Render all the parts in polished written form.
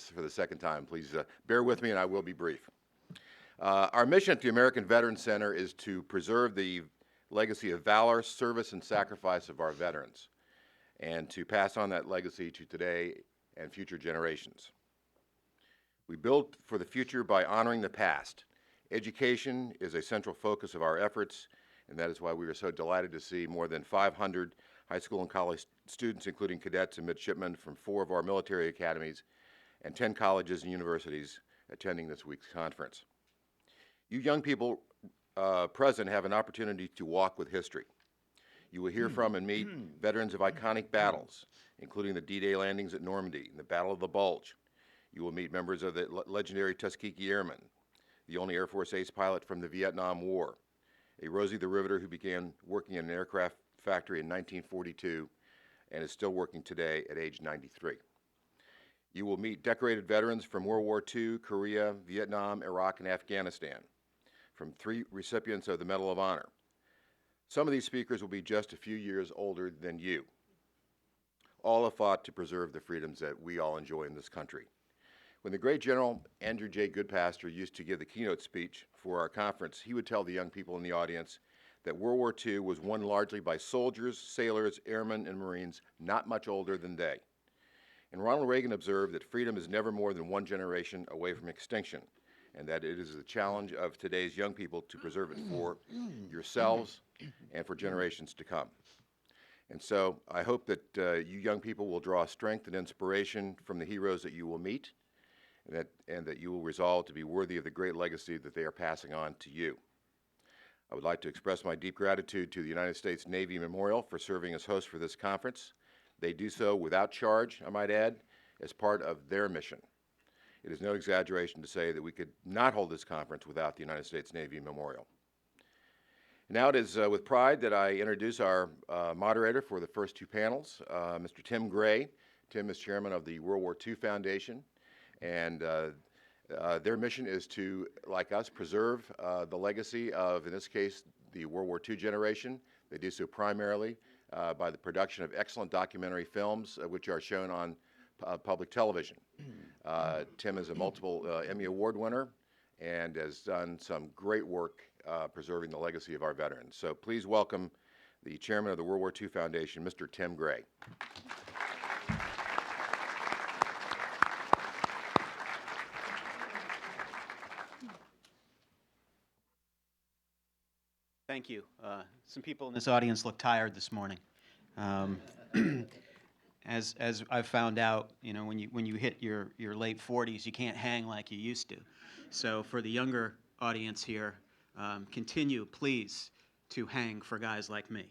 for the second time. Please bear with me, and I will be brief. Our mission at the American Veterans Center is to preserve the legacy of valor, service, and sacrifice of our veterans, and to pass on that legacy to today and future generations. We build for the future by honoring the past. Education is a central focus of our efforts, and that is why we are so delighted to see more than 500 high school and college students, including cadets and midshipmen from 4 of our military academies and 10 colleges and universities attending this week's conference. You young people present have an opportunity to walk with history. You will hear from and meet veterans of iconic battles, including the D-Day landings at Normandy and the Battle of the Bulge. You will meet members of the legendary Tuskegee Airmen, the only Air Force ace pilot from the Vietnam War, a Rosie the Riveter who began working in an aircraft factory in 1942 and is still working today at age 93. You will meet decorated veterans from World War II, Korea, Vietnam, Iraq, and Afghanistan, from 3 recipients of the Medal of Honor. Some of these speakers will be just a few years older than you. All have fought to preserve the freedoms that we all enjoy in this country. When the great General Andrew J. Goodpaster used to give the keynote speech for our conference, he would tell the young people in the audience that World War II was won largely by soldiers, sailors, airmen, and Marines not much older than they. And Ronald Reagan observed that freedom is never more than 1 generation away from extinction, and that it is the challenge of today's young people to preserve it for yourselves and for generations to come. And so I hope that you young people will draw strength and inspiration from the heroes that you will meet, and that you will resolve to be worthy of the great legacy that they are passing on to you. I would like to express my deep gratitude to the United States Navy Memorial for serving as host for this conference. They do so without charge, I might add, as part of their mission. It is no exaggeration to say that we could not hold this conference without the United States Navy Memorial. Now it is with pride that I introduce our moderator for the first 2 panels, Mr. Tim Gray. Tim is chairman of the World War II Foundation, and their mission is to, like us, preserve the legacy of, in this case, the World War II generation. They do so primarily by the production of excellent documentary films, which are shown on public television. Tim is a multiple Emmy Award winner and has done some great work preserving the legacy of our veterans. So please welcome the chairman of the World War II Foundation, Mr. Tim Gray. Thank you. Some people in this audience look tired this morning. As I've found out, you know, when you hit your late 40s, you can't hang like you used to. So for the younger audience here, continue, please, to hang for guys like me.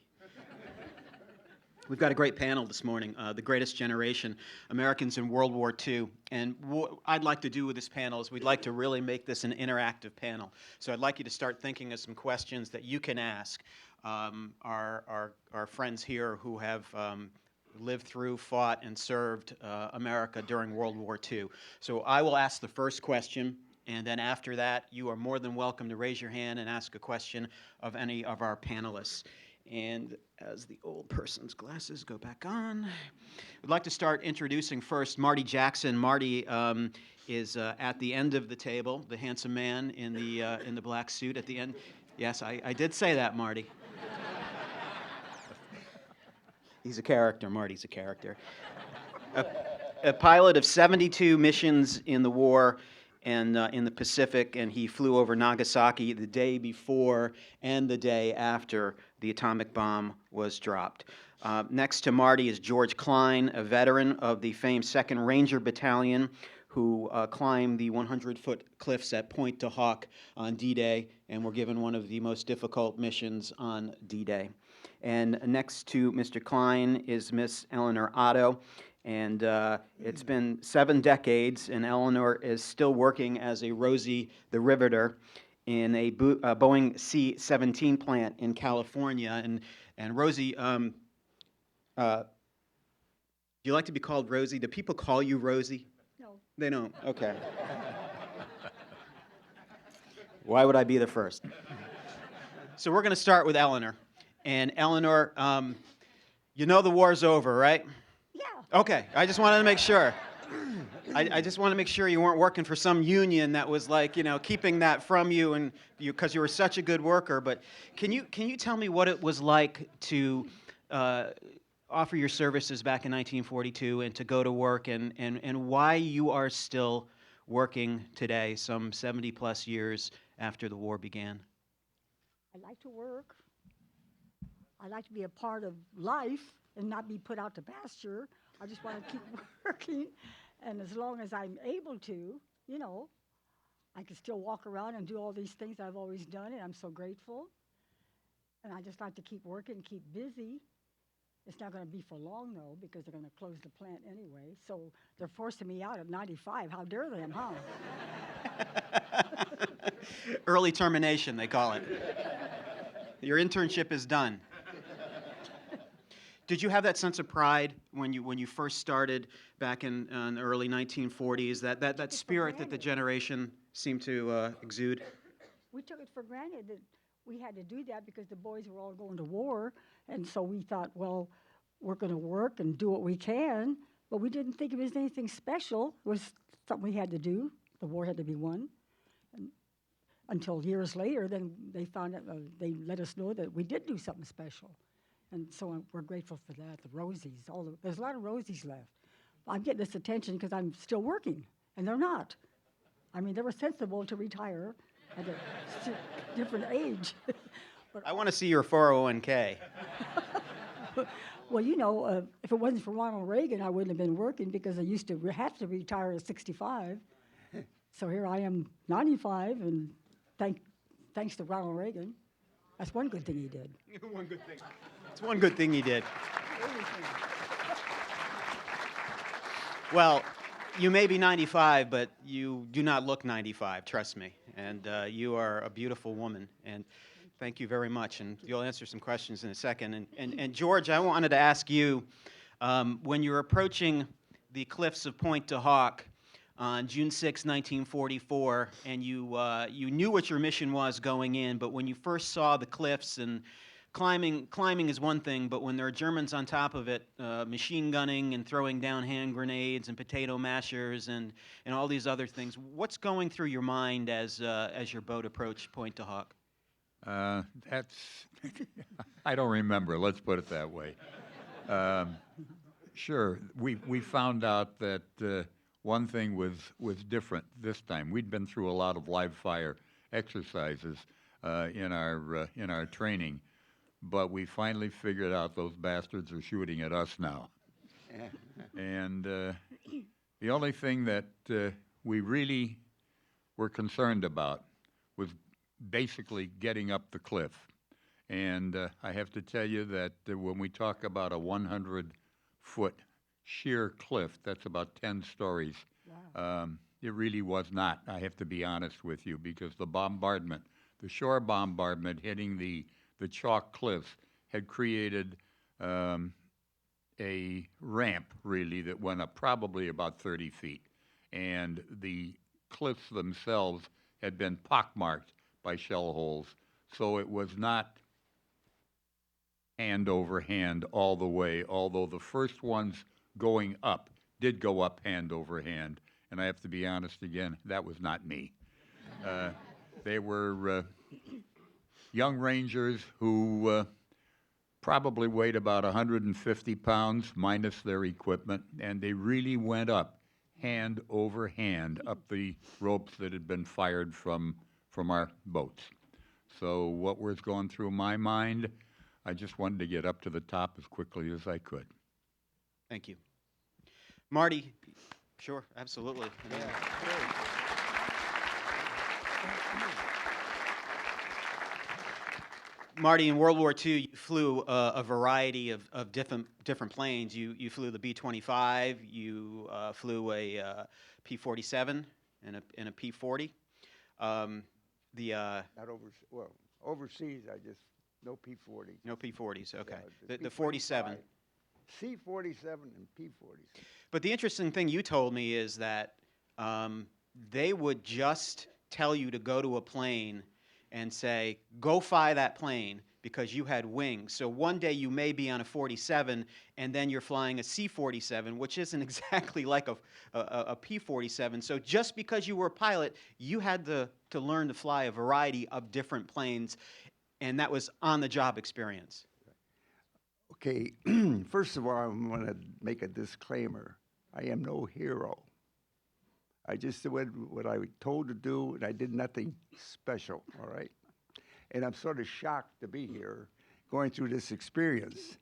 We've got a great panel this morning, The Greatest Generation, Americans in World War II. And what I'd like to do with this panel is we'd like to really make this an interactive panel. So I'd like you to start thinking of some questions that you can ask our friends here who have lived through, fought, and served America during World War II. So I will ask the first question, and then after that, you are more than welcome to raise your hand and ask a question of any of our panelists. And as the old person's glasses go back on, I'd like to start introducing first Marty Jackson. Marty is at the end of the table, the handsome man in the black suit at the end. Yes, I did say that, Marty. He's a character. Marty's a character. A pilot of 72 missions in the war and in the Pacific, and he flew over Nagasaki the day before and the day after the atomic bomb was dropped. Next to Marty is George Klein, a veteran of the famed 2nd Ranger Battalion, who climbed the 100-foot cliffs at Pointe du Hoc on D-Day and were given one of the most difficult missions on D-Day. And next to Mr. Klein is Miss Elinor Otto. And it's been 7 decades, and Elinor is still working as a Rosie the Riveter in a Boeing C-17 plant in California. And Rosie, do you like to be called Rosie? Do people call you Rosie? No. They don't? Okay. Why would I be the first? So we're going to start with Elinor. And Elinor, you know the war's over, right? Yeah. Okay, I just wanted to make sure. I just want to make sure you weren't working for some union that was like, keeping that from you and because you were such a good worker. But can you tell me what it was like to offer your services back in 1942 and to go to work and why you are still working today, some 70 plus years after the war began? I like to work. I like to be a part of life and not be put out to pasture. I just want to keep working. And as long as I'm able to, I can still walk around and do all these things I've always done, and I'm so grateful. And I just like to keep working, keep busy. It's not going to be for long, though, because they're going to close the plant anyway. So they're forcing me out at 95. How dare them, huh? Early termination, they call it. Your internship is done. Did you have that sense of pride when you first started back in the early 1940s, that spirit that the generation seemed to exude? We took it for granted that we had to do that because the boys were all going to war, and so we thought, well, we're going to work and do what we can, but we didn't think it was anything special. It was something we had to do. The war had to be won. And until years later, then they found out, they let us know that we did do something special. And so we're grateful for that. The Rosies, there's a lot of Rosies left. I'm getting this attention because I'm still working, and they're not. I mean, they were sensible to retire at a different age. But I want to see your 401k. well, if it wasn't for Ronald Reagan, I wouldn't have been working because I used to have to retire at 65. So here I am, 95, and thanks to Ronald Reagan. That's one good thing he did. One good thing. It's one good thing he did. Well, you may be 95, but you do not look 95, trust me. And you are a beautiful woman. And thank you very much. And you'll answer some questions in a second. And George, I wanted to ask you, when you're approaching the cliffs of Pointe du Hoc on June 6, 1944, and you knew what your mission was going in, but when you first saw the cliffs and climbing is one thing, but when there are Germans on top of it, machine gunning and throwing down hand grenades and potato mashers and all these other things, what's going through your mind as your boat approached Pointe du Hoc? That's, I don't remember, let's put it that way. Sure, we found out that one thing was different this time. We'd been through a lot of live fire exercises in our training, but we finally figured out those bastards are shooting at us now. And the only thing that we really were concerned about was basically getting up the cliff. And I have to tell you that when we talk about a 100-foot sheer cliff, that's about 10 stories. Wow. It really was not, I have to be honest with you, because the bombardment, the shore bombardment hitting the chalk cliffs had created a ramp, really, that went up probably about 30 feet. And the cliffs themselves had been pockmarked by shell holes, so it was not hand over hand all the way, although the first ones going up did go up hand over hand. And I have to be honest again, that was not me. They were young Rangers who probably weighed about 150 pounds minus their equipment, and they really went up hand over hand up the ropes that had been fired from our boats. So what was going through my mind, I just wanted to get up to the top as quickly as I could. Thank you. Marty, sure, absolutely. Marty, in World War II, you flew a variety of different planes. You flew the B-25, you flew a P-47 and a P-40. Not overseas, no P-40. No P-40s, okay. Yeah, The 47. C-47 and P-47. But the interesting thing you told me is that they would just tell you to go to a plane and say, go fly that plane, because you had wings. So one day you may be on a 47, and then you're flying a C-47, which isn't exactly like a P-47. So just because you were a pilot, you had to learn to fly a variety of different planes, and that was on-the-job experience. Okay, first of all, I'm going to make a disclaimer. I am no hero. I just did what I was told to do, and I did nothing special, all right? And I'm sort of shocked to be here going through this experience.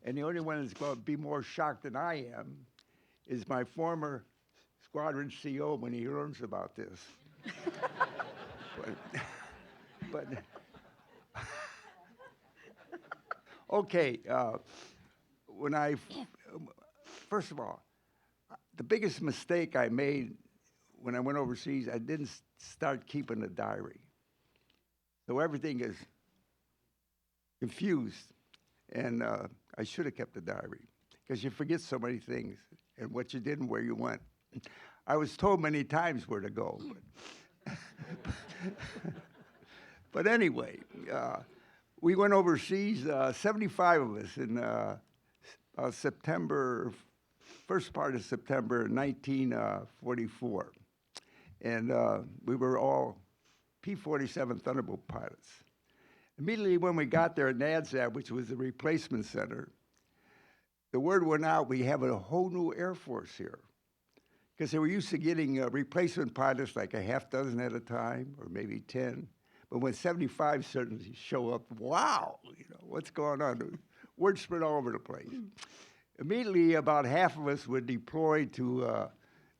And the only one that's going to be more shocked than I am is my former squadron CO when he learns about this. but okay, first of all, the biggest mistake I made when I went overseas, I didn't start keeping a diary. So everything is confused, and I should have kept a diary, because you forget so many things, and what you did and where you went. I was told many times where to go. But anyway, we went overseas, 75 of us, in September, first part of September 1944. And we were all P-47 Thunderbolt pilots. Immediately when we got there at NADSAT, which was the replacement center, the word went out, we have a whole new Air Force here. Because they were used to getting replacement pilots like a half dozen at a time, or maybe 10. But when 75 suddenly show up, wow, what's going on? Word spread all over the place. Immediately, about half of us were deployed to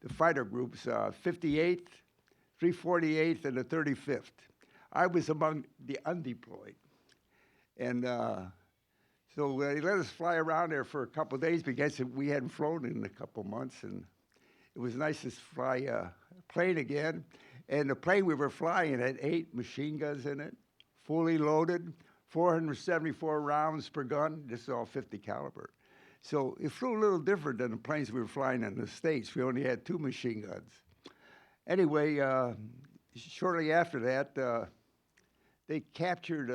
the fighter groups, 58th, 348th, and the 35th. I was among the undeployed. And so they let us fly around there for a couple of days because we hadn't flown in a couple of months. And it was nice to fly a plane again. And the plane we were flying had 8 machine guns in it, fully loaded, 474 rounds per gun. This is all 50 caliber. So it flew a little different than the planes we were flying in the States. We only had 2 machine guns. Anyway, shortly after that, they captured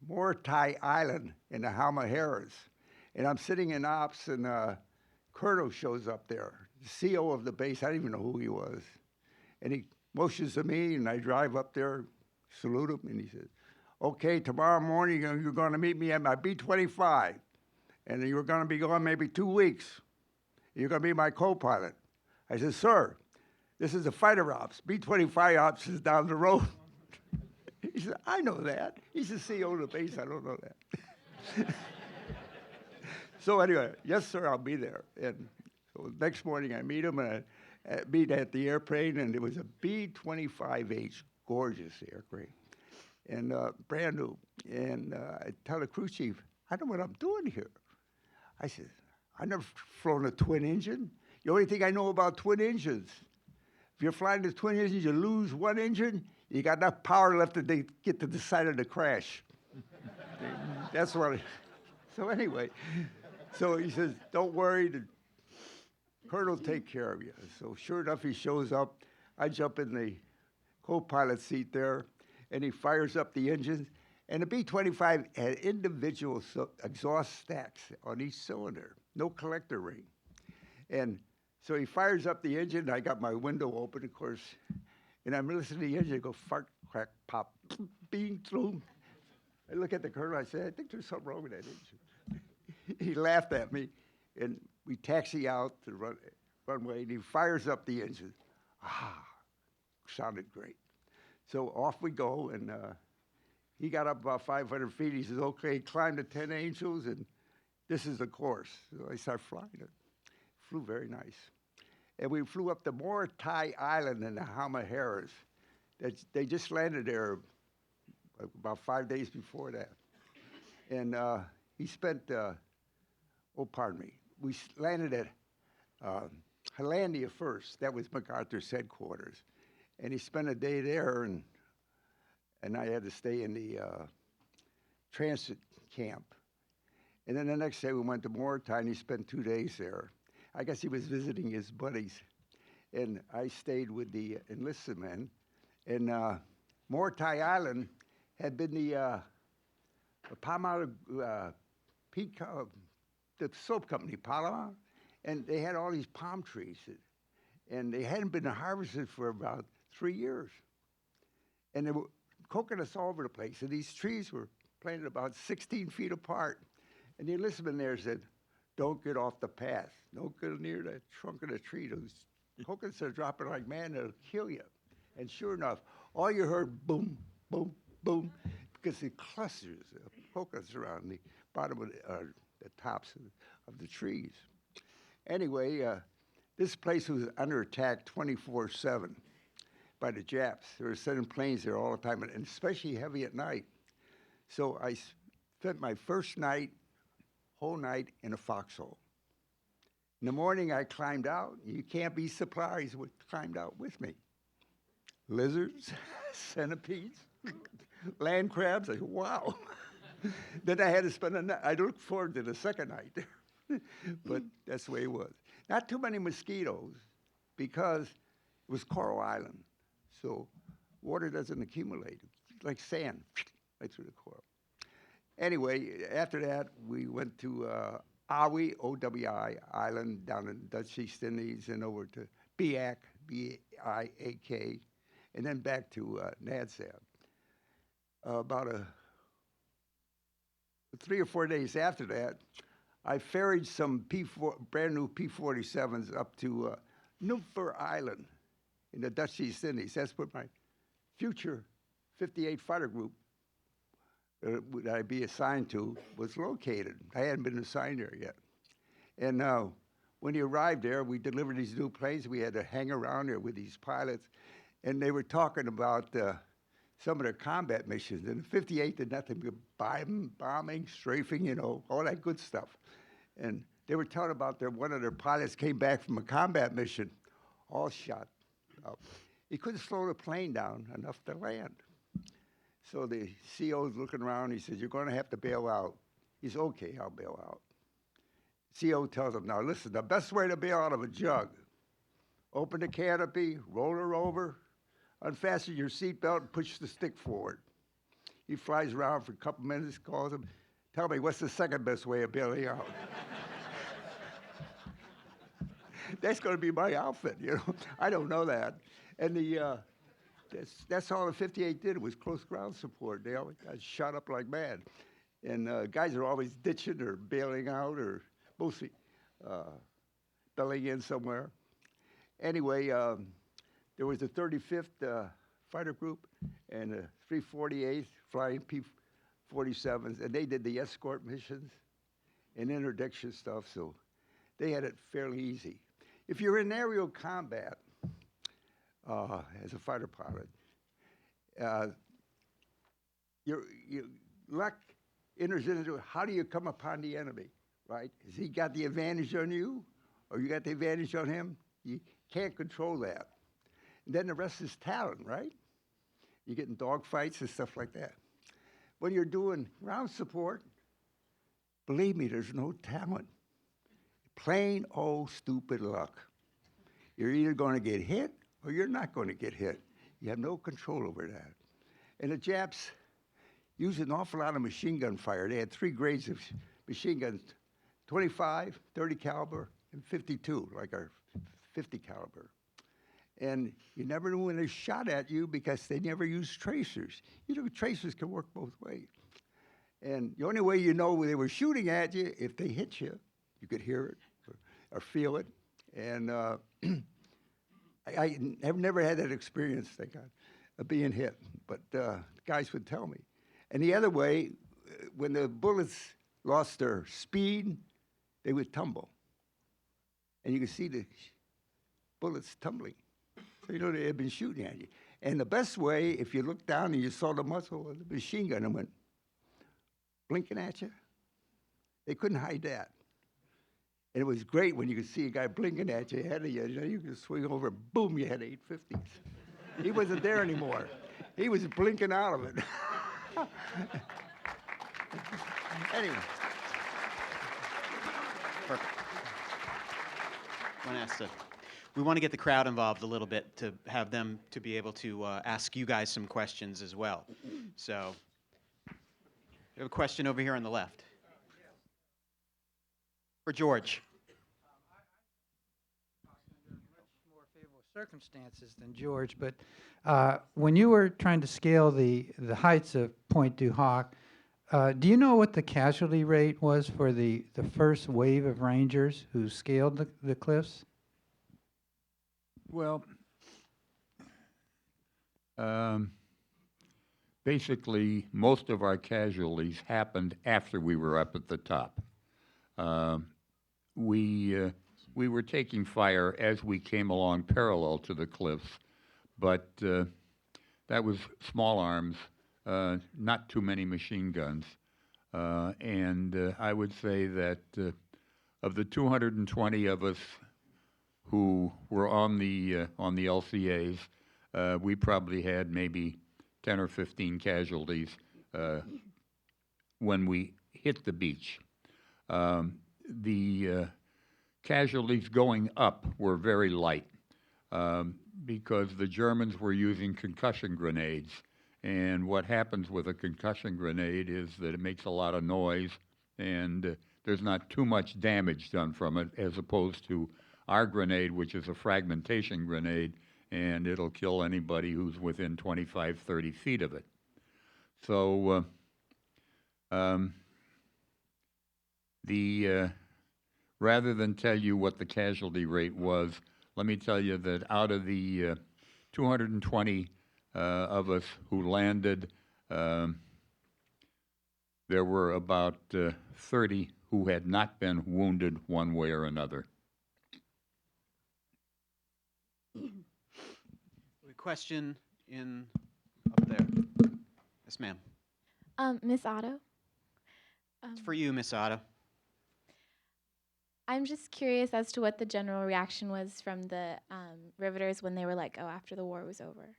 Morotai Island in the Halmaheras. And I'm sitting in ops, and Colonel shows up there, the CO of the base. I didn't even know who he was. And he motions to me, and I drive up there, salute him, and he says, okay, tomorrow morning you're going to meet me at my B-25. And you're going to be gone maybe 2 weeks. You're going to be my co-pilot. I said, sir, this is a fighter ops. B-25 ops is down the road. He said, I know that. He's the CEO of the base. I don't know that. So anyway, yes, sir, I'll be there. And so next morning I meet him, and I meet at the airplane, and it was a B-25H, gorgeous aircraft, and brand new. And I tell the crew chief, I know what I'm doing here. I said, I've never flown a twin engine. The only thing I know about twin engines, if you're flying the twin engines, you lose one engine, you got enough power left to get to the side of the crash. That's what so anyway, so he says, don't worry, the Colonel will take care of you. So sure enough, he shows up. I jump in the co-pilot seat there, and he fires up the engines. And the B-25 had individual exhaust stacks on each cylinder, no collector ring. And so he fires up the engine, and I got my window open, of course, and I'm listening to the engine go fart, crack, pop, bing, through. I look at the Colonel, I say, I think there's something wrong with that engine. He laughed at me, and we taxi out to the runway, and he fires up the engine. Sounded great. So off we go, and he got up about 500 feet. He says, okay, climb the 10 Angels, and this is the course. So I start flying it. Flew very nice. And we flew up to Morotai Island in the Halmaheras. They just landed there about 5 days before that. And he spent, we landed at Hollandia first. That was MacArthur's headquarters. And he spent a day there, and I had to stay in the transit camp. And then the next day we went to Morotai, and he spent 2 days there. I guess he was visiting his buddies. And I stayed with the enlisted men. And Morotai Island had been the Palmolive, the soap company, Palmolive, and they had all these palm trees, and they hadn't been harvested for about 3 years. And there were coconuts all over the place, and these trees were planted about 16 feet apart. And the enlistment there said, don't get off the path. Don't go near the trunk of the tree. Those coconuts are dropping like man, it'll kill you. And sure enough, all you heard, boom, boom, boom, because the clusters of coconuts around the bottom of the tops of the trees. Anyway, this place was under attack 24/7 by the Japs. They were sending planes there all the time, and especially heavy at night. So I spent my first whole night in a foxhole. In the morning, I climbed out. You can't be surprised what climbed out with me. Lizards, centipedes, land crabs. I said, wow. Then I had to spend a night. I looked forward to the second night. But that's the way it was. Not too many mosquitoes because it was Coral Island. So water doesn't accumulate. It's like sand right through the coral. Anyway, after that, we went to Owi, O-W-I, Island down in Dutch East Indies and over to Biak, B-I-A-K, and then back to Nadsat. About 3 or 4 days after that, I ferried some brand new P-47s up to Numfer Island in the Dutch East Indies. That's where my future 58 fighter group that I'd be assigned to was located. I hadn't been assigned there yet. And when he arrived there, we delivered these new planes. We had to hang around there with these pilots, and they were talking about some of their combat missions. And the 58 did nothing but bombing, strafing, you know, all that good stuff. And they were telling about one of their pilots came back from a combat mission, all shot up. He couldn't slow the plane down enough to land. So the CO's looking around. He says, you're going to have to bail out. He says, okay, I'll bail out. CO tells him, now listen, the best way to bail out of a jug, open the canopy, roll her over, unfasten your seatbelt, and push the stick forward. He flies around for a couple minutes, calls him, tell me, what's the second best way of bailing out? That's going to be my outfit, you know. I don't know that. And that's all the 58 did was close ground support. They always got shot up like mad. And guys are always ditching or bailing out or mostly bellying in somewhere. Anyway, there was a 35th fighter group and a 348th flying P-47s, and they did the escort missions and interdiction stuff, so they had it fairly easy. If you're in aerial combat as a fighter pilot, your luck enters into how do you come upon the enemy, right? Has he got the advantage on you, or you got the advantage on him? You can't control that. And then the rest is talent, right? You get in dogfights and stuff like that. When you're doing ground support, believe me, there's no talent. Plain old stupid luck. You're either going to get hit or you're not going to get hit. You have no control over that. And the Japs used an awful lot of machine gun fire. They had 3 grades of machine guns, 25, 30 caliber, and 52, like our 50 caliber. And you never knew when they shot at you because they never used tracers. You know, tracers can work both ways. And the only way you know they were shooting at you, if they hit you, you could hear it or feel it. And I have never had that experience, thank God, of being hit. But guys would tell me. And the other way, when the bullets lost their speed, they would tumble. And you could see the bullets tumbling. So you know they had been shooting at you. And the best way, if you looked down and you saw the muzzle of the machine gun and went blinking at you, they couldn't hide that. And it was great when you could see a guy blinking at you ahead of you. You know, you could swing over, boom, you had 850s. He wasn't there anymore. He was blinking out of it. Anyway. Perfect. We want to get the crowd involved a little bit to have them to be able to ask you guys some questions as well. So We have a question over here on the left. For George. More favorable circumstances than George, but when you were trying to scale the heights of Point du Hoc, do you know what the casualty rate was for the first wave of Rangers who scaled the cliffs? Well, basically, most of our casualties happened after we were up at the top. We were taking fire as we came along parallel to the cliffs, but that was small arms, not too many machine guns. And I would say that of the 220 of us who were on the LCAs, we probably had maybe 10 or 15 casualties when we hit the beach. The casualties going up were very light because the Germans were using concussion grenades. And what happens with a concussion grenade is that it makes a lot of noise and there's not too much damage done from it, as opposed to our grenade, which is a fragmentation grenade, and it'll kill anybody who's within 25, 30 feet of it. So rather than tell you what the casualty rate was, let me tell you that out of the 220 of us who landed, there were about 30 who had not been wounded one way or another. A question up there. Yes, ma'am. Miss Otto? It's for you, Miss Otto. I'm just curious as to what the general reaction was from the Riveters when they were let go after the war was over.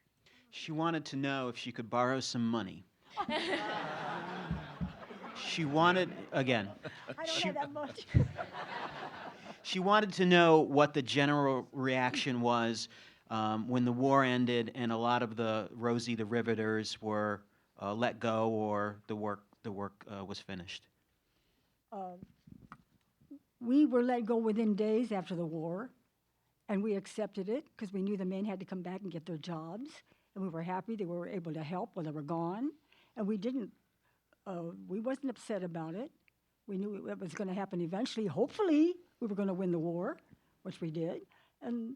She wanted to know if she could borrow some money. She wanted, again, I don't have that much. she wanted to know what the general reaction was when the war ended and a lot of the Rosie the Riveters were let go or the work was finished. We were let go within days after the war, and we accepted it because we knew the men had to come back and get their jobs, and we were happy they were able to help when they were gone, and we wasn't upset about it. We knew it was going to happen eventually. Hopefully, we were going to win the war, which we did, and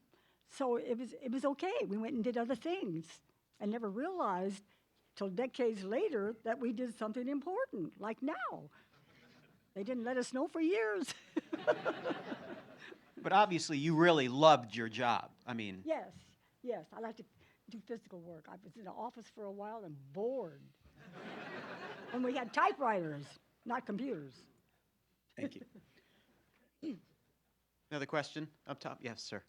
so it was okay. We went and did other things. I never realized till decades later that we did something important, like now. They didn't let us know for years. But obviously, you really loved your job. I mean, Yes. I like to do physical work. I was in the office for a while and bored. And we had typewriters, not computers. thank you. Another question up top? Yes, sir.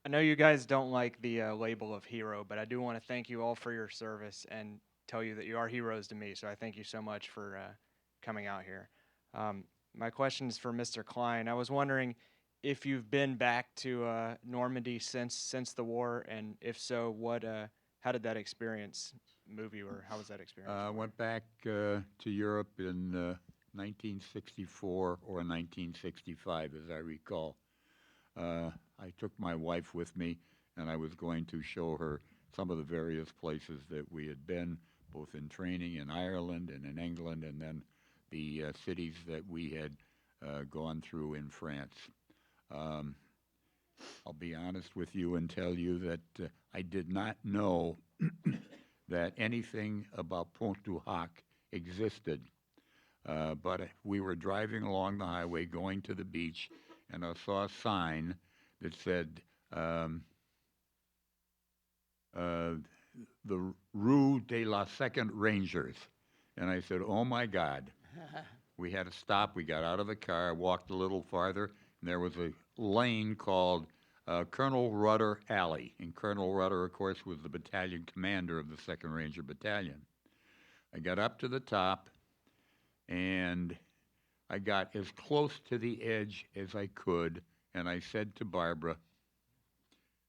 I know you guys don't like the label of hero, but I do want to thank you all for your service and tell you that you are heroes to me. So I thank you so much for coming out here. My question is for Mr. Klein. I was wondering if you've been back to Normandy since the war, and if so, how did that experience move you, or how was that experience? I went back to Europe in 1964 or 1965, as I recall. I took my wife with me, and I was going to show her some of the various places that we had been, both in training in Ireland and in England, and then the cities that we had gone through in France. I'll be honest with you and tell you that I did not know that anything about Point du Hoc existed. But we were driving along the highway going to the beach, and I saw a sign that said the Rue de la Second Rangers. And I said, oh my God. We had to stop. We got out of the car, walked a little farther, and there was a lane called Colonel Rudder Alley. And Colonel Rudder, of course, was the battalion commander of the 2nd Ranger Battalion. I got up to the top, and I got as close to the edge as I could, and I said to Barbara,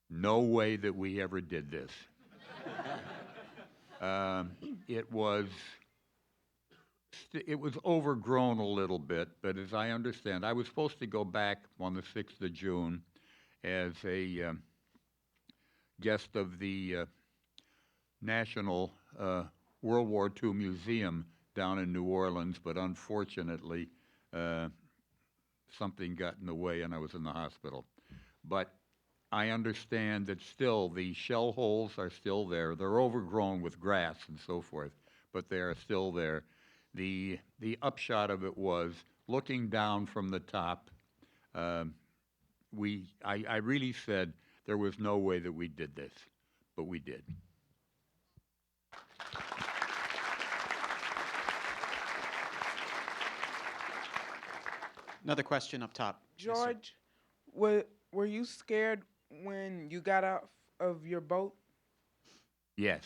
no way that we ever did this. It was it was overgrown a little bit, but as I understand, I was supposed to go back on the 6th of June as a guest of the National World War II Museum down in New Orleans, but unfortunately, something got in the way and I was in the hospital. But I understand that still the shell holes are still there. They're overgrown with grass and so forth, but they are still there. The upshot of it was, looking down from the top, I really said there was no way that we did this, but we did. Another question up top. Yes, sir. George, were you scared when you got out of your boat? Yes.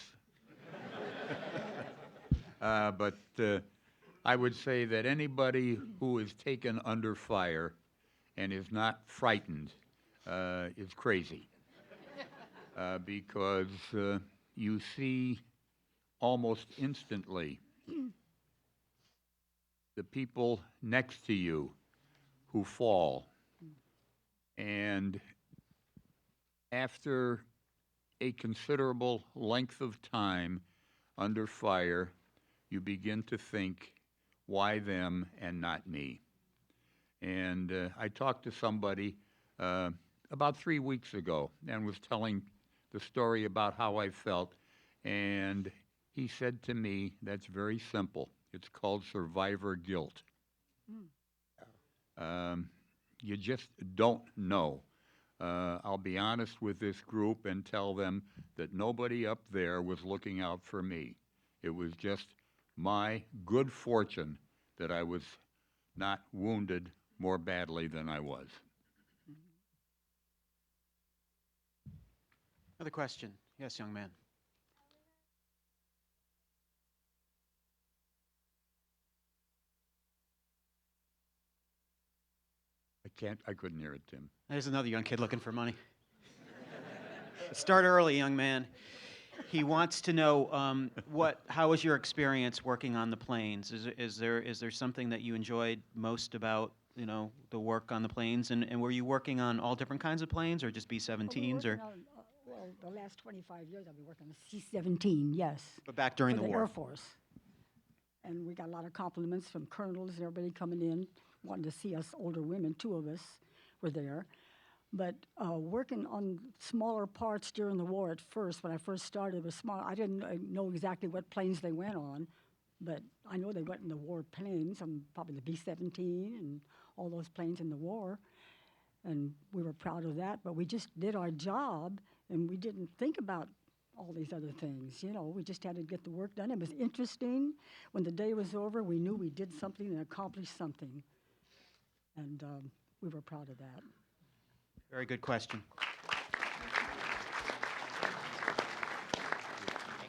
But I would say that anybody who is taken under fire and is not frightened is crazy. Because you see almost instantly the people next to you who fall. And after a considerable length of time under fire, you begin to think, why them and not me? And I talked to somebody about 3 weeks ago and was telling the story about how I felt, and he said to me, that's very simple. It's called survivor guilt. You just don't know. I'll be honest with this group and tell them that nobody up there was looking out for me. It was just my good fortune that I was not wounded more badly than I was. Another question. Yes, young man. I couldn't hear it, Tim. There's another young kid looking for money. Start early, young man. He wants to know how was your experience working on the planes? Is there something that you enjoyed most about the work on the planes? And were you working on all different kinds of planes, or just B-17s, or? Well, the last 25 years I've been working on a C-17, yes. But back during for the war. Air Force. And we got a lot of compliments from colonels and everybody coming in, wanting to see us older women. 2 of us were there. But working on smaller parts during the war at first, when I first started, it was small. I didn't know exactly what planes they went on, but I know they went in the war planes, probably the B-17 and all those planes in the war. And we were proud of that, but we just did our job, and we didn't think about all these other things. We just had to get the work done. It was interesting. When the day was over, we knew we did something and accomplished something. And we were proud of that. Very good question.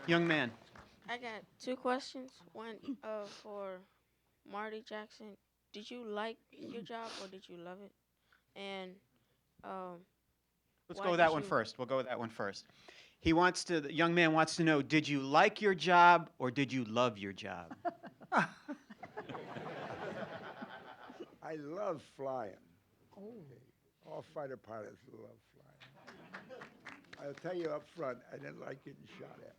Young man. I got 2 questions. One for Marty Jackson. Did you like your job or did you love it? And Let's go with that one first. We'll go with that one first. The young man wants to know, did you like your job or did you love your job? I love flying. Oh. All fighter pilots love flying. I'll tell you up front, I didn't like getting shot at.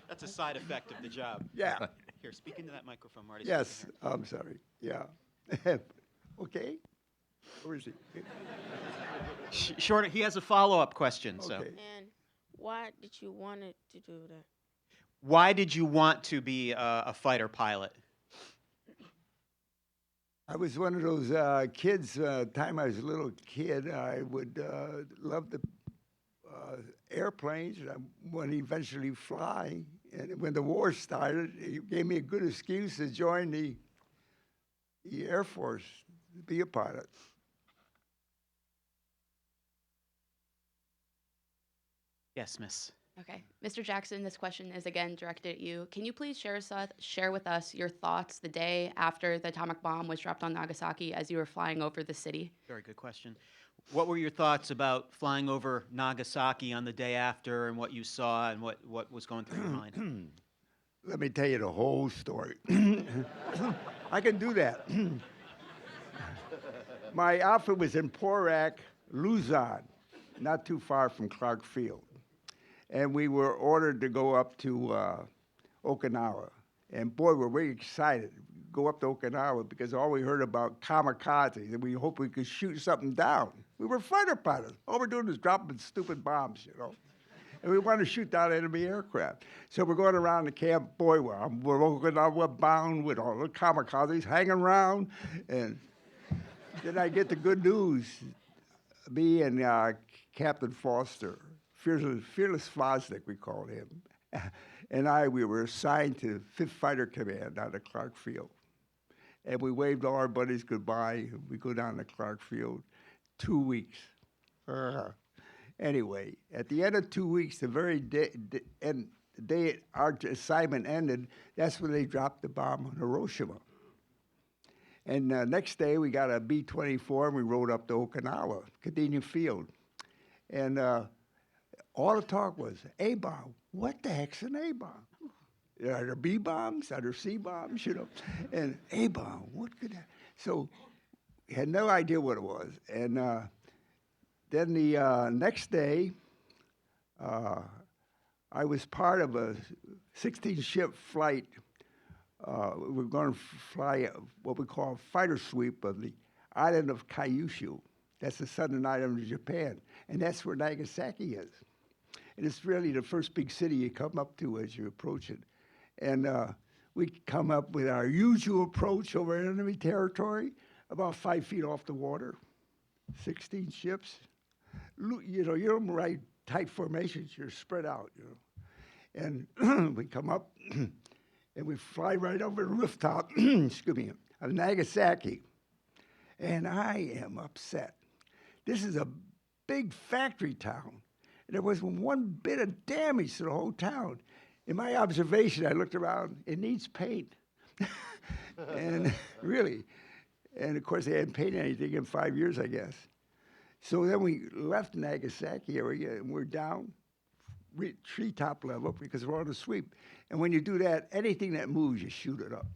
That's a side effect of the job. Yeah. Here, speak into that microphone, Marty. Yes, I'm sorry. Yeah. Okay. Where is he? Short. He has a follow-up question. So, Okay. And why did you want to do that? why did you want to be a fighter pilot? I was one of those kids, time I was a little kid, I would love the airplanes. I wanted to eventually fly. And when the war started, it gave me a good excuse to join the Air Force, to be a pilot. Yes, miss. Okay. Mr. Jackson, this question is again directed at you. Can you please share with us your thoughts the day after the atomic bomb was dropped on Nagasaki as you were flying over the city? Very good question. What were your thoughts about flying over Nagasaki on the day after and what you saw and what was going through your mind? Let me tell you the whole story. I can do that. My outfit was in Porac, Luzon, not too far from Clark Field. And we were ordered to go up to Okinawa. And boy, we're very excited to go up to Okinawa because all we heard about kamikazes, and we hoped we could shoot something down. We were fighter pilots. All we're doing is dropping stupid bombs, you know. And we wanted to shoot down enemy aircraft. So we're going around the camp. Boy, we're Okinawa bound with all the kamikazes hanging around. And then I get the good news. Me and Captain Foster, Fearless Fosdick, we called him, and we were assigned to 5th Fighter Command out of Clark Field. And we waved all our buddies goodbye. We go down to Clark Field. 2 weeks. Anyway, at the end of 2 weeks, the very day our assignment ended, that's when they dropped the bomb on Hiroshima. And next day, we got a B-24, and we rode up to Okinawa, Kadena Field. And all the talk was, A-bomb. What the heck's an A-bomb? Are there B-bombs? Are there C-bombs? You know? And A-bomb, what could that? So we had no idea what it was. And then the next day, I was part of a 16-ship flight. We were going to fly what we call a fighter sweep of the island of Kyushu. That's the southern island of Japan. And that's where Nagasaki is. And it's really the first big city you come up to as you approach it. And we come up with our usual approach over enemy territory, about 5 feet off the water, 16 ships. You know, you don't ride tight formations, you're spread out, you know. And we come up, and we fly right over the rooftop, excuse me, of Nagasaki. And I am upset. This is a big factory town. And there wasn't one bit of damage to the whole town. In my observation, I looked around, it needs paint. And really, and of course, they hadn't painted anything in 5 years, I guess. So then we left Nagasaki area, and we're down treetop level because we're on a sweep. And when you do that, anything that moves, you shoot it up.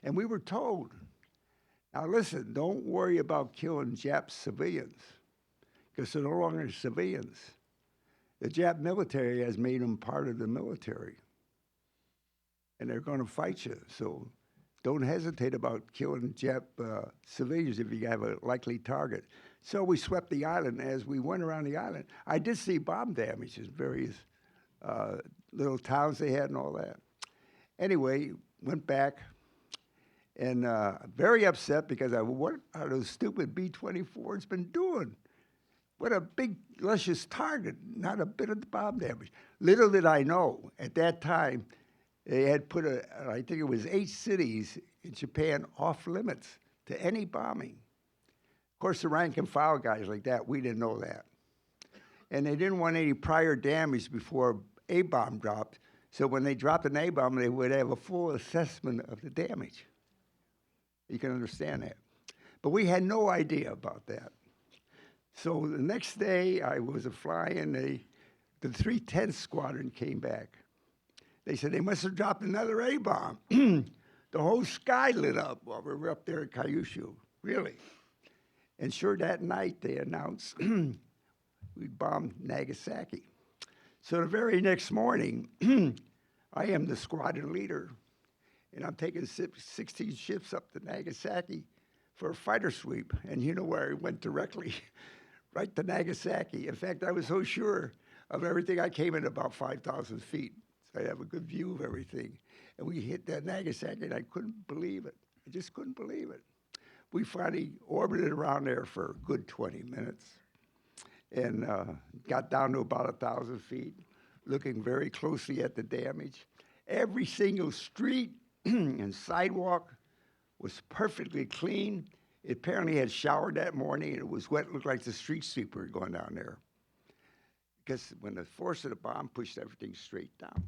And we were told, now listen, don't worry about killing Jap civilians, because they're no longer civilians. The Jap military has made them part of the military. And they're going to fight you. So don't hesitate about killing Jap civilians if you have a likely target. So we swept the island. As we went around the island, I did see bomb damage in various little towns they had and all that. Anyway, went back and very upset because what are those stupid B-24s been doing? What a big, luscious target, not a bit of the bomb damage. Little did I know, at that time, they had put I think it was 8 cities in Japan off limits to any bombing. Of course, the rank and file guys like that, we didn't know that. And they didn't want any prior damage before a bomb dropped, so when they dropped an A-bomb, they would have a full assessment of the damage. You can understand that. But we had no idea about that. So the next day, I was flying, the 310th Squadron came back. They said they must have dropped another A-bomb. The whole sky lit up while we were up there at Kyushu, really. And sure, that night they announced we bombed Nagasaki. So the very next morning, I am the squadron leader, and I'm taking 16 ships up to Nagasaki for a fighter sweep. And you know where I went directly? Right to Nagasaki. In fact, I was so sure of everything, I came in about 5,000 feet. So I have a good view of everything. And we hit that Nagasaki, and I couldn't believe it. I just couldn't believe it. We finally orbited around there for a good 20 minutes and got down to about 1,000 feet, looking very closely at the damage. Every single street and sidewalk was perfectly clean. It apparently had showered that morning, and it was wet. It looked like the street sweeper going down there. Because when the force of the bomb pushed everything straight down.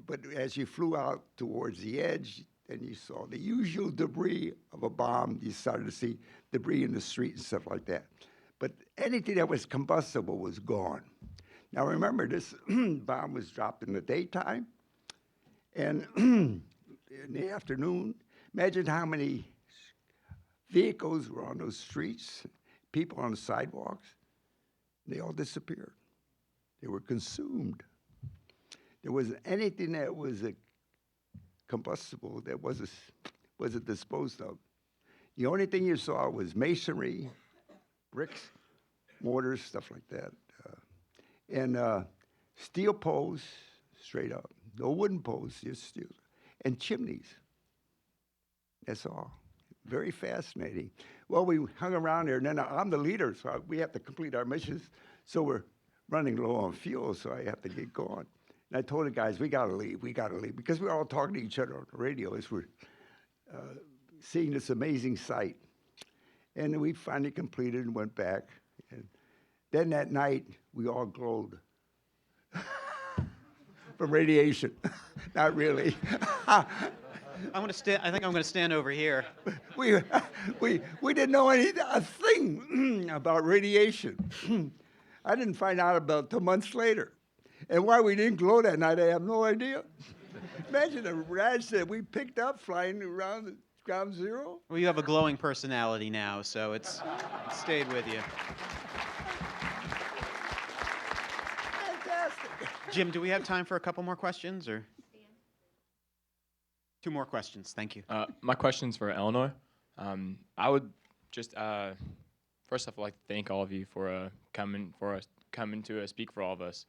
But as you flew out towards the edge, and you saw the usual debris of a bomb, you started to see debris in the street and stuff like that. But anything that was combustible was gone. Now remember, this bomb was dropped in the daytime, And in the afternoon, imagine how many vehicles were on those streets, people on the sidewalks. They all disappeared. They were consumed. There wasn't anything that was combustible that wasn't disposed of. The only thing you saw was masonry, bricks, mortars, stuff like that. And steel poles, straight up. No wooden poles, just steel. And chimneys. That's all. Very fascinating. Well, we hung around there, and then I'm the leader, so we have to complete our missions. So we're running low on fuel, so I have to get going. And I told the guys, we gotta leave, because we're all talking to each other on the radio as we're seeing this amazing sight. And we finally completed and went back. And then that night, we all glowed from radiation. Not really. I think I'm going to stand over here. We didn't know a thing about radiation. I didn't find out about it till months later. And why we didn't glow that night, I have no idea. Imagine the rash that we picked up flying around ground zero. Well, you have a glowing personality now, so it stayed with you. Fantastic. Jim, do we have time for a couple more questions, or? 2 more questions, thank you. My question's for Elinor. I would just first off like to thank all of you for coming to speak for all of us.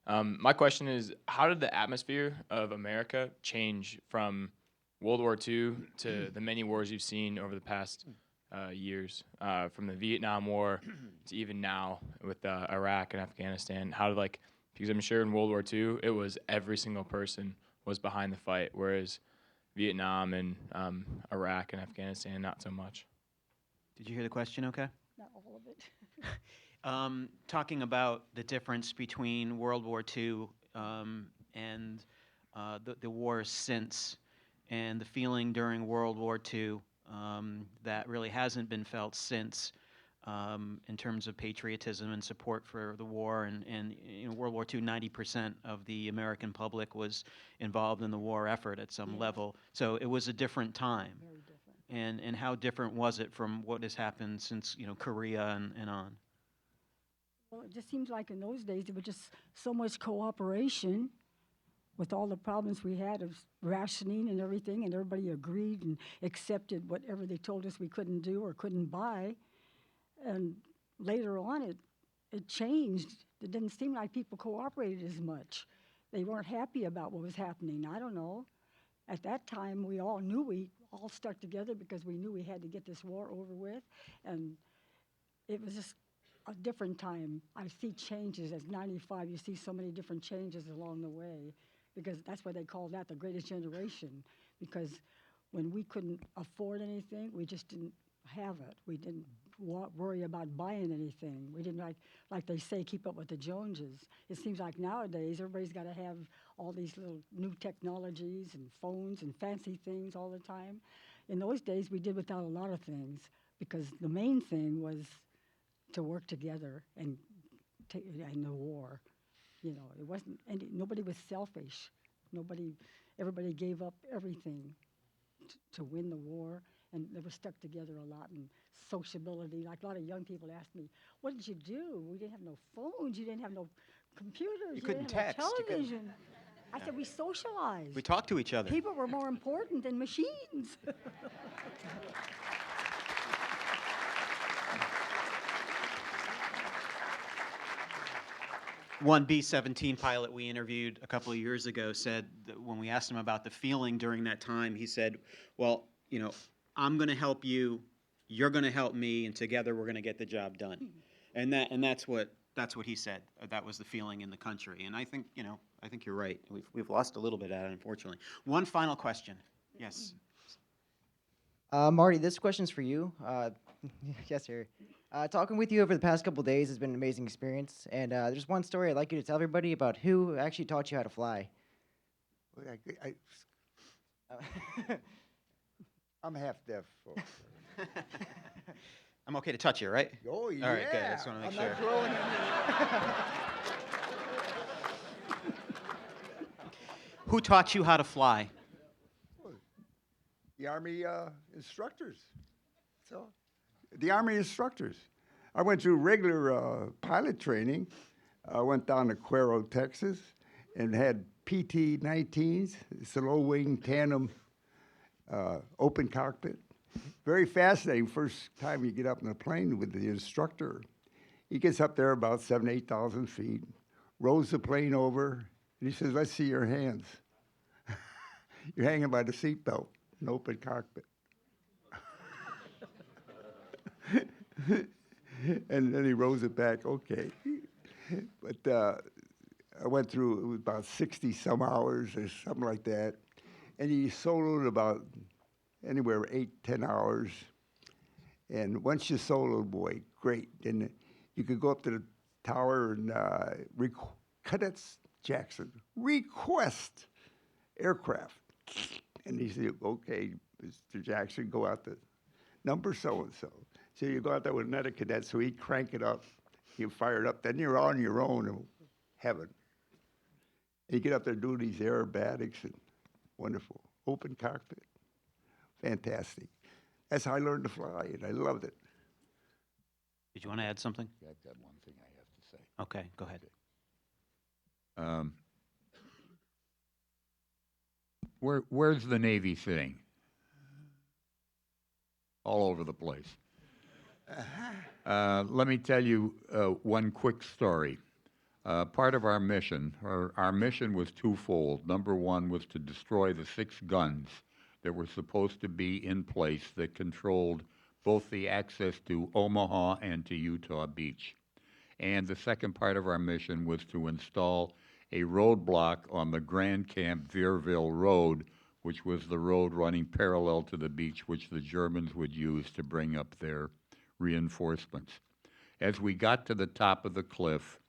My question is, how did the atmosphere of America change from World War II to the many wars you've seen over the past years, from the Vietnam War to even now with Iraq and Afghanistan? Because I'm sure in World War II, it was every single person was behind the fight, whereas Vietnam and Iraq and Afghanistan, not so much. Did you hear the question okay? Not all of it. Talking about the difference between World War II and the wars since, and the feeling during World War II that really hasn't been felt since, in terms of patriotism and support for the war. And in World War II, 90% of the American public was involved in the war effort at some level. So it was a different time. Very different. And how different was it from what has happened since, Korea and on? Well, it just seems like in those days there was just so much cooperation with all the problems we had of rationing and everything, and everybody agreed and accepted whatever they told us we couldn't do or couldn't buy. And later on, it changed. It didn't seem like people cooperated as much. They weren't happy about what was happening. I don't know. At that time, we all knew we all stuck together because we knew we had to get this war over with. And it was just a different time. I see changes. As 95, you see so many different changes along the way, because that's why they call that the greatest generation, because when we couldn't afford anything, we just didn't have it. We didn't worry about buying anything. We didn't, like they say, keep up with the Joneses. It seems like nowadays everybody's got to have all these little new technologies and phones and fancy things all the time. In those days, we did without a lot of things, because the main thing was to work together and in the war. It wasn't, nobody was selfish. Everybody gave up everything to win the war, and they were stuck together a lot. And sociability, like a lot of young people ask me, what did you do? We didn't have no phones, you didn't have no computers, you couldn't didn't have text, you couldn't- television. I said, we socialized. We talked to each other. People were more important than machines. One B-17 pilot we interviewed a couple of years ago said that when we asked him about the feeling during that time, he said, well, I'm going to help you, you're going to help me, and together we're going to get the job done. And that's what he said. That was the feeling in the country. And I think you're right. We've lost a little bit of that, unfortunately. One final question. Yes. Marty, this question's for you. Yes, sir. Talking with you over the past couple days has been an amazing experience, and there's one story I'd like you to tell everybody about who actually taught you how to fly. I'm half deaf, folks. I'm okay to touch you, right? Oh, yeah. All right, good. I just want to make sure. I'm not throwing Who taught you how to fly? The Army instructors. So, the Army instructors. I went through regular pilot training. I went down to Cuero, Texas, and had PT-19s. It's a low-wing tandem open cockpit. Very fascinating. First time you get up in a plane with the instructor. He gets up there about 7,000, 8,000 feet, rolls the plane over, and he says, "Let's see your hands." You're hanging by the seatbelt, an open cockpit. And then he rolls it back, okay. But I went through, it was about 60 some hours or something like that. And he soloed about anywhere 8, 10 hours. And once you soloed, boy, great. And you could go up to the tower and Cadets Jackson, request aircraft. And he said, okay, Mr. Jackson, go out to number so-and-so. So you go out there with another cadet, so he'd crank it up, you fire it up, then you're on your own in heaven. You get up there doing these aerobatics and wonderful. Open cockpit, fantastic. That's how I learned to fly, and I loved it. Did you want to add something? Yeah, I've got one thing I have to say. Okay, go ahead. Where's the Navy sitting? All over the place. Let me tell you one quick story. Part of our mission was twofold. Number one was to destroy the 6 guns that were supposed to be in place that controlled both the access to Omaha and to Utah Beach. And the second part of our mission was to install a roadblock on the Grand Camp Vierville Road, which was the road running parallel to the beach, which the Germans would use to bring up their reinforcements. As we got to the top of the cliff,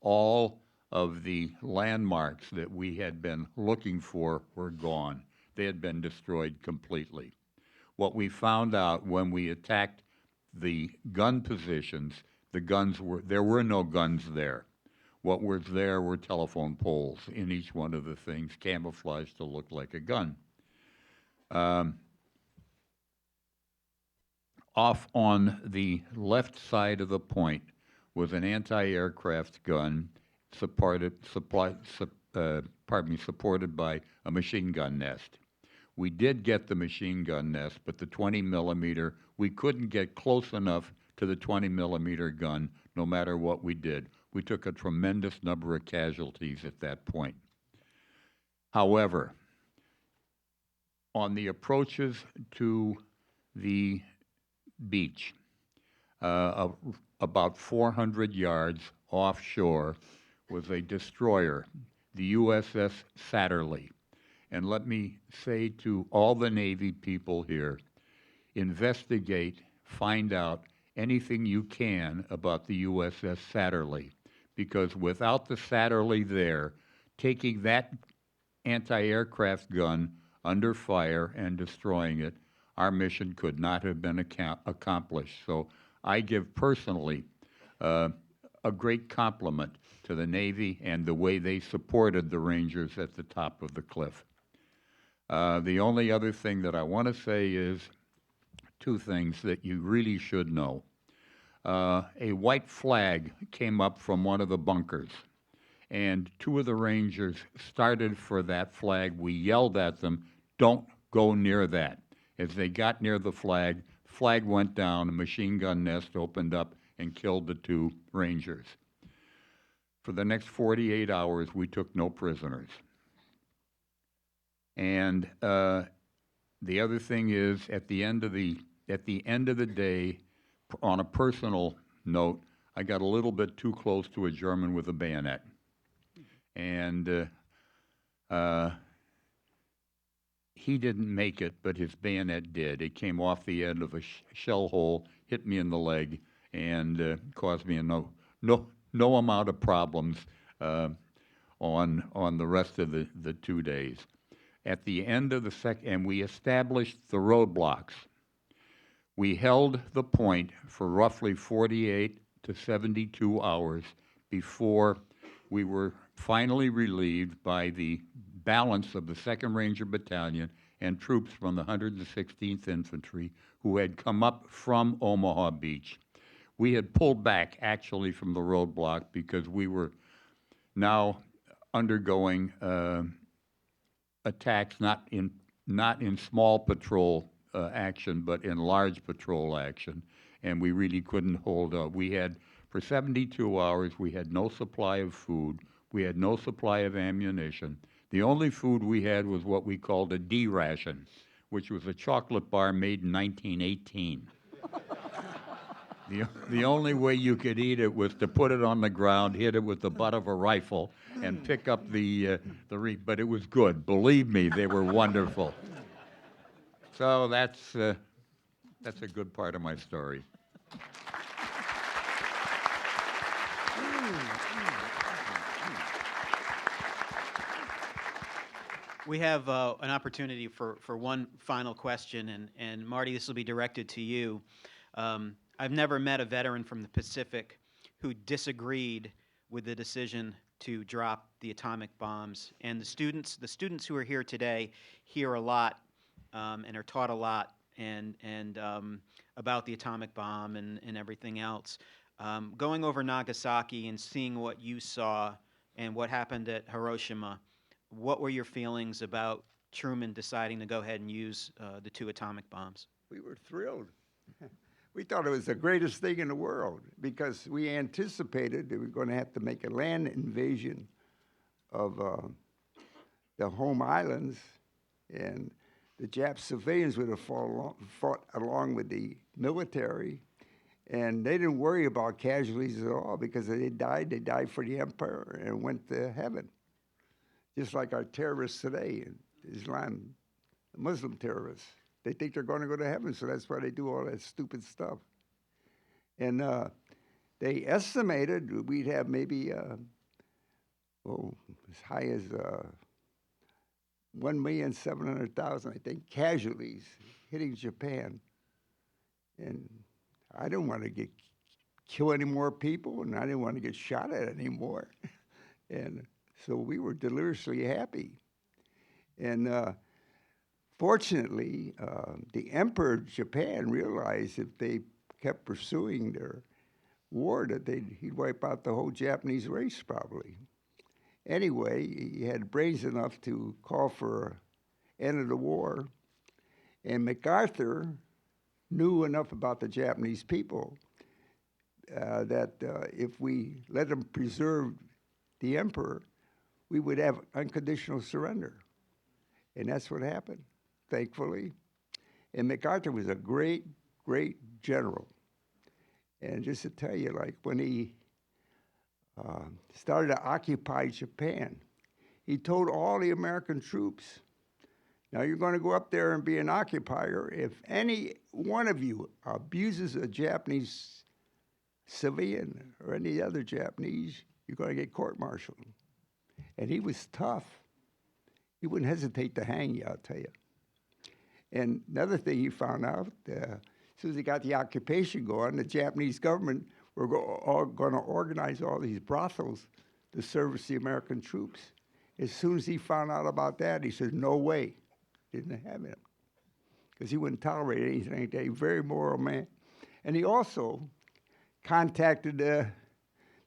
all of the landmarks that we had been looking for were gone. They had been destroyed completely. What we found out when we attacked the gun positions, there were no guns there. What was there were telephone poles in each one of the things, camouflaged to look like a gun. Off on the left side of the point was an anti-aircraft gun supported by a machine gun nest. We did get the machine gun nest, but the 20 millimeter, we couldn't get close enough to the 20 millimeter gun no matter what we did. We took a tremendous number of casualties at that point. However, on the approaches to the beach, about 400 yards offshore was a destroyer, the USS Satterley. And let me say to all the Navy people here, investigate, find out anything you can about the USS Satterley, because without the Satterley there, taking that anti-aircraft gun under fire and destroying it, our mission could not have been accomplished. So I give personally a great compliment to the Navy and the way they supported the Rangers at the top of the cliff. The only other thing that I want to say is 2 things that you really should know. A white flag came up from one of the bunkers, and 2 of the Rangers started for that flag. We yelled at them, "Don't go near that." As they got near the flag went down, a machine gun nest opened up and killed the 2 Rangers. For the next 48 hours, we took no prisoners. And the other thing is, at the end of the day, on a personal note, I got a little bit too close to a German with a bayonet. And he didn't make it, but his bayonet did. It came off the end of a shell hole, hit me in the leg, and caused me no amount of problems on the rest of the 2 days. At the end of the and we established the roadblocks. We held the point for roughly 48 to 72 hours before we were finally relieved by the balance of the 2nd Ranger Battalion and troops from the 116th Infantry who had come up from Omaha Beach. We had pulled back actually from the roadblock because we were now undergoing attacks not in small patrol action, but in large patrol action, and we really couldn't hold up. We had, for 72 hours, we had no supply of food, we had no supply of ammunition. The only food we had was what we called a D ration, which was a chocolate bar made in 1918. The only way you could eat it was to put it on the ground, hit it with the butt of a rifle, and pick up but it was good. Believe me, they were wonderful. So that's a good part of my story. We have an opportunity for one final question, and Marty, this will be directed to you. I've never met a veteran from the Pacific who disagreed with the decision to drop the atomic bombs. And the students who are here today hear a lot and are taught a lot and about the atomic bomb and everything else. Going over Nagasaki and seeing what you saw and what happened at Hiroshima, what were your feelings about Truman deciding to go ahead and use the 2 atomic bombs? We were thrilled. We thought it was the greatest thing in the world because we anticipated that we were going to have to make a land invasion of the home islands, and the Jap civilians would have fought along with the military, and they didn't worry about casualties at all because they died for the empire and went to heaven. Just like our terrorists today, Islam, Muslim terrorists. They think they're going to go to heaven, so that's why they do all that stupid stuff. And they estimated we'd have maybe, as high as 1,700,000, I think, casualties hitting Japan. And I didn't want to kill any more people, and I didn't want to get shot at anymore. And so we were deliriously happy. And fortunately, the Emperor of Japan realized if they kept pursuing their war that he'd wipe out the whole Japanese race probably. Anyway, he had brains enough to call for end of the war, and MacArthur knew enough about the Japanese people that if we let them preserve the emperor, we would have unconditional surrender. And that's what happened, thankfully. And MacArthur was a great, great general. And just to tell you, like when he started to occupy Japan, he told all the American troops, now you're going to go up there and be an occupier. If any one of you abuses a Japanese civilian or any other Japanese, you're going to get court-martialed. And he was tough. He wouldn't hesitate to hang you, I'll tell you. And another thing he found out, as soon as he got the occupation going, the Japanese government were going to organize all these brothels to service the American troops. As soon as he found out about that, he said, no way. Didn't have him. Because he wouldn't tolerate anything like that. He's a very moral man. And he also contacted the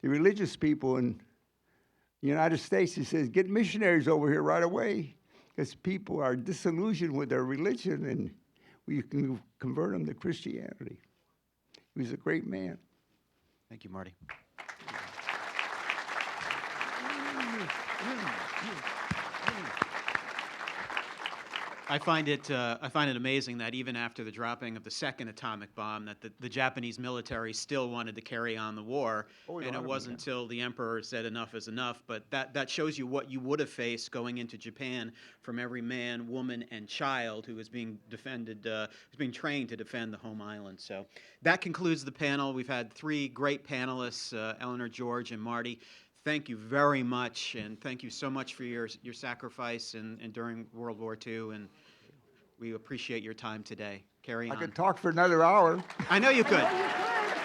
religious people in the United States. He says, get missionaries over here right away, because people are disillusioned with their religion, and we can convert them to Christianity. He was a great man. Thank you, Marty. I find it amazing that even after the dropping of the second atomic bomb, that the Japanese military still wanted to carry on the war, and it wasn't until the emperor said enough is enough. But that shows you what you would have faced going into Japan from every man, woman, and child who was being who's being trained to defend the home island. So that concludes the panel. We've had 3 great panelists, Elinor, George, and Marty. Thank you very much, and thank you so much for your sacrifice and during World War II, and we appreciate your time today. Carry on. I could talk for another hour. I know you could.